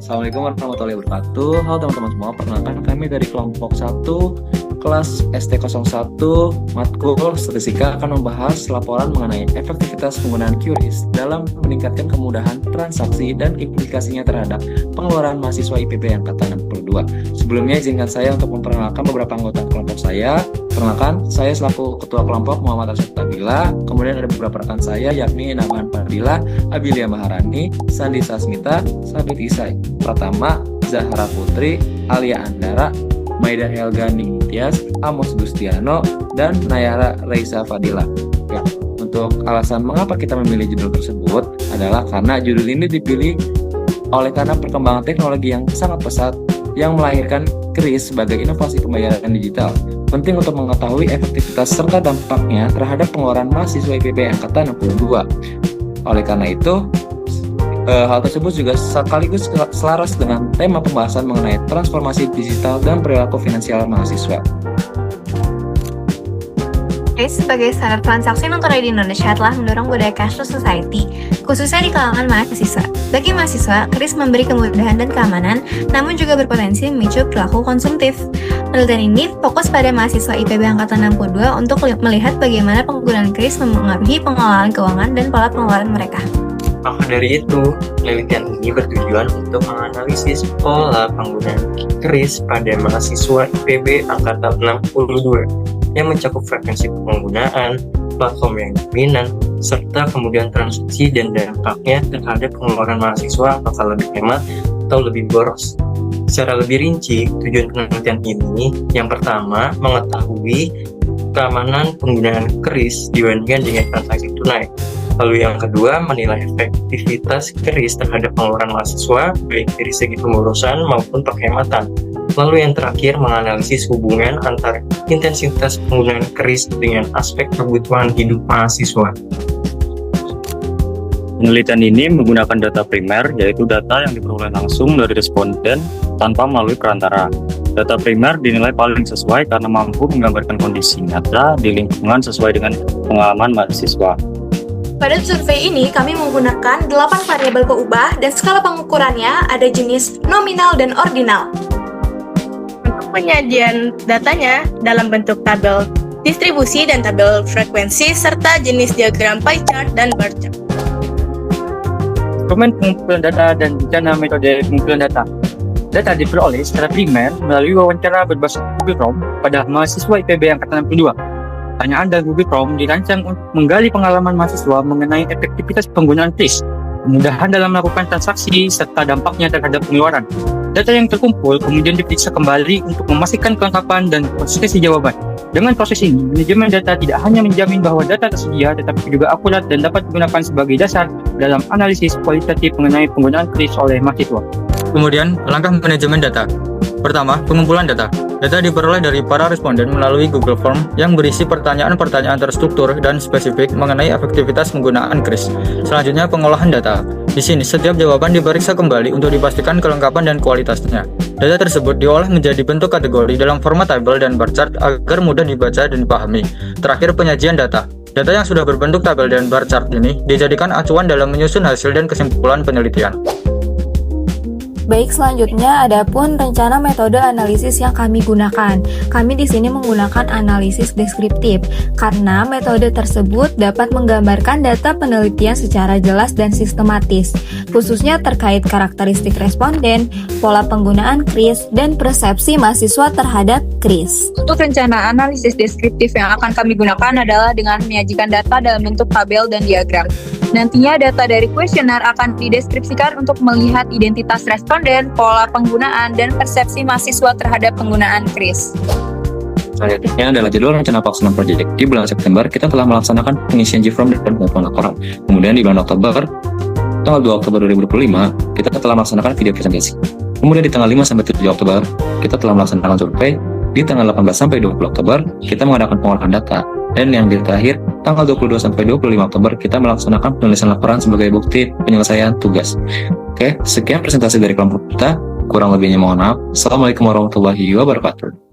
Assalamualaikum warahmatullahi wabarakatuh. Halo teman-teman semua, perkenalkan kami dari kelompok 1 kelas ST01 Matkul Statistika akan membahas laporan mengenai efektivitas penggunaan QRIS dalam meningkatkan kemudahan transaksi dan implikasinya terhadap pengeluaran mahasiswa IPB angkatan 62. Sebelumnya izinkan saya untuk memperkenalkan beberapa anggota kelompok saya. Perkenalkan, saya selaku Ketua Kelompok Muhammad Arsyad Tabila, kemudian ada beberapa rekan saya yakni Naman Fadila, Abilia Maharani, Sandi Sasmita, Sabit Isai, Pratama, Zahra Putri, Alia Andara, Maida Helgani Tias, Amos Gustiano, dan Nayara Reisa Fadila. Ya, untuk alasan mengapa kita memilih judul tersebut adalah karena judul ini dipilih oleh karena perkembangan teknologi yang sangat pesat yang melahirkan QRIS sebagai inovasi pembayaran digital. Penting untuk mengetahui efektivitas serta dampaknya terhadap pengeluaran mahasiswa IPB angkatan 62. Oleh karena itu, hal tersebut juga sekaligus selaras dengan tema pembahasan mengenai transformasi digital dan perilaku finansial mahasiswa. Sebagai standar transaksi non-tunai di Indonesia telah mendorong budaya cashless society, khususnya di kalangan mahasiswa. Bagi mahasiswa, QRIS memberi kemudahan dan keamanan, namun juga berpotensi memicu perilaku konsumtif. Penelitian ini fokus pada mahasiswa IPB angkatan 62 untuk melihat bagaimana penggunaan QRIS mempengaruhi pengelolaan keuangan dan pola pengeluaran mereka. Maka dari itu, penelitian ini bertujuan untuk menganalisis pola penggunaan QRIS pada mahasiswa IPB angkatan 62 yang mencakup frekuensi penggunaan, platform yang dominan, serta kemudian transaksi dan dampaknya terhadap pengeluaran mahasiswa apakah lebih hemat atau lebih boros. Secara lebih rinci, tujuan penelitian ini yang pertama mengetahui keamanan penggunaan QRIS dibandingkan dengan transaksi tunai. Lalu yang kedua, menilai efektivitas QRIS terhadap pengeluaran mahasiswa, baik dari segi pengurusan maupun penghematan. Lalu yang terakhir, menganalisis hubungan antara intensitas penggunaan QRIS dengan aspek kebutuhan hidup mahasiswa. Penelitian ini menggunakan data primer, yaitu data yang diperoleh langsung dari responden tanpa melalui perantara. Data primer dinilai paling sesuai karena mampu menggambarkan kondisi nyata di lingkungan sesuai dengan pengalaman mahasiswa. Pada survei ini, kami menggunakan 8 variabel keubah dan skala pengukurannya ada jenis nominal dan ordinal. Untuk penyajian datanya dalam bentuk tabel distribusi dan tabel frekuensi serta jenis diagram pie chart dan bar chart. Instrumen pengumpulan data dan rencana metode pengumpulan data. Data diperoleh secara primer melalui wawancara berbasis Google Form pada mahasiswa IPB angkatan 62. Pertanyaan dan Google Form dirancang untuk menggali pengalaman mahasiswa mengenai efektivitas penggunaan QRIS, kemudahan dalam melakukan transaksi, serta dampaknya terhadap pengeluaran. Data yang terkumpul kemudian diperiksa kembali untuk memastikan kelengkapan dan konsistensi jawaban. Dengan proses ini, manajemen data tidak hanya menjamin bahwa data tersedia, tetapi juga akurat dan dapat digunakan sebagai dasar dalam analisis kualitatif mengenai penggunaan QRIS oleh mahasiswa. Kemudian, langkah manajemen data. Pertama, pengumpulan data. Data diperoleh dari para responden melalui Google Form yang berisi pertanyaan-pertanyaan terstruktur dan spesifik mengenai efektivitas penggunaan QRIS. Selanjutnya, pengolahan data. Di sini, setiap jawaban diperiksa kembali untuk dipastikan kelengkapan dan kualitasnya. Data tersebut diolah menjadi bentuk kategori dalam format tabel dan bar chart agar mudah dibaca dan dipahami. Terakhir, penyajian data. Data yang sudah berbentuk tabel dan bar chart ini dijadikan acuan dalam menyusun hasil dan kesimpulan penelitian. Baik, selanjutnya adapun rencana metode analisis yang kami gunakan. Kami di sini menggunakan analisis deskriptif karena metode tersebut dapat menggambarkan data penelitian secara jelas dan sistematis, khususnya terkait karakteristik responden, pola penggunaan QRIS, dan persepsi mahasiswa terhadap QRIS. Untuk rencana analisis deskriptif yang akan kami gunakan adalah dengan menyajikan data dalam bentuk tabel dan diagram. Nantinya data dari kuesioner akan dideskripsikan untuk melihat identitas responden, pola penggunaan, dan persepsi mahasiswa terhadap penggunaan QRIS. Selanjutnya adalah jadwal rencana pelaksanaan proyek. Di bulan September, kita telah melaksanakan pengisian G-Form dan pengukuran laporan. Kemudian di bulan Oktober, tanggal 2 Oktober 2025, kita telah melaksanakan video presentasi. Kemudian di tanggal 5-7 Oktober, kita telah melaksanakan survei. Di tanggal 18-20 Oktober, kita mengadakan pengolahan data. Dan yang terakhir, tanggal 22-25 Oktober, kita melaksanakan penulisan laporan sebagai bukti penyelesaian tugas. Oke, sekian presentasi dari kelompok kita. Kurang lebihnya mohon maaf. Assalamualaikum warahmatullahi wabarakatuh.